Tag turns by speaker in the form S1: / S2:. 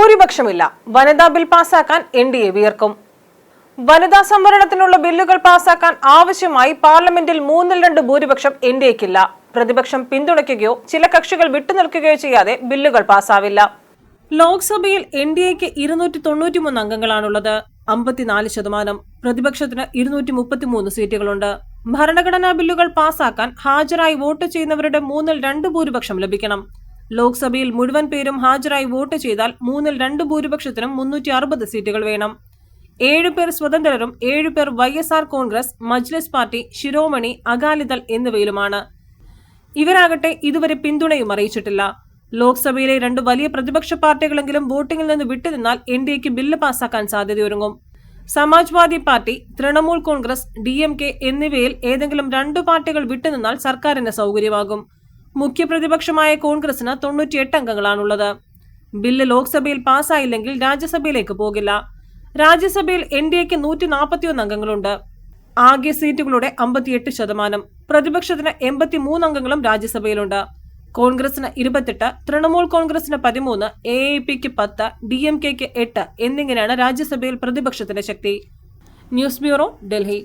S1: ഭൂരിപക്ഷമില്ല. വനിതാ bill പാസാക്കാൻ NDA വിയർക്കും. വനിതാ സംവരണത്തിനുള്ള ബില്ലുകൾ പാസാക്കാൻ ആവശ്യമായി പാർലമെന്റിൽ 2/3 ഭൂരിപക്ഷം എൻഡിഎക്കില്ല. പ്രതിപക്ഷം പിന്തുണയ്ക്കുകയോ ചില കക്ഷികൾ വിട്ടുനിൽക്കുകയോ ചെയ്യാതെ ബില്ലുകൾ പാസാവില്ല. ലോക്സഭയിൽ എൻഡിഎക്ക് 293 അംഗങ്ങളാണുള്ളത്. 54%. പ്രതിപക്ഷത്തിന് 233 സീറ്റുകളുണ്ട്. ഭരണഘടനാ ബില്ലുകൾ പാസാക്കാൻ ഹാജരായി വോട്ട് ചെയ്യുന്നവരുടെ 2/3 ഭൂരിപക്ഷം ലഭിക്കണം. ലോക്സഭയിൽ മുഴുവൻ പേരും ഹാജരായി വോട്ട് ചെയ്താൽ 2/3 ഭൂരിപക്ഷത്തിനും 360 സീറ്റുകൾ വേണം. 7 പേർ സ്വതന്ത്രരും 7 പേർ YSR കോൺഗ്രസ്, മജ്ലിസ് പാർട്ടി, ശിരോമണി, അകാലിദൾ എന്നിവയിലുമാണ്. ഇവരാകട്ടെ ഇതുവരെ പിന്തുണയും അറിയിച്ചിട്ടില്ല. ലോക്സഭയിലെ 2 വലിയ പ്രതിപക്ഷ പാർട്ടികളെങ്കിലും വോട്ടിംഗിൽ നിന്ന് വിട്ടുനിന്നാൽ എൻഡിഎക്ക് ബില്ല് പാസാക്കാൻ സാധ്യതയൊരുങ്ങും. സമാജ്വാദി പാർട്ടി, തൃണമൂൽ കോൺഗ്രസ്, DMK എന്നിവയിൽ ഏതെങ്കിലും 2 പാർട്ടികൾ വിട്ടുനിന്നാൽ സർക്കാരിന് സൗകര്യമാകും. മുഖ്യപ്രതിപക്ഷമായ കോൺഗ്രസിന് 98 അംഗങ്ങളാണുള്ളത്. ബില്ല് ലോക്സഭയിൽ പാസ്സായില്ലെങ്കിൽ രാജ്യസഭയിലേക്ക് പോകില്ല. രാജ്യസഭയിൽ എൻഡിഎക്ക് 141 അംഗങ്ങളുണ്ട്. ആകെ സീറ്റുകളുടെ 58%. പ്രതിപക്ഷത്തിന് 83 അംഗങ്ങളും രാജ്യസഭയിലുണ്ട്. കോൺഗ്രസിന് 28, തൃണമൂൽ കോൺഗ്രസിന് 13, AAPക്ക് 10, DMKക്ക് 8 എന്നിങ്ങനെയാണ് രാജ്യസഭയിൽ പ്രതിപക്ഷത്തിന്റെ ശക്തി. News bureau, Delhi.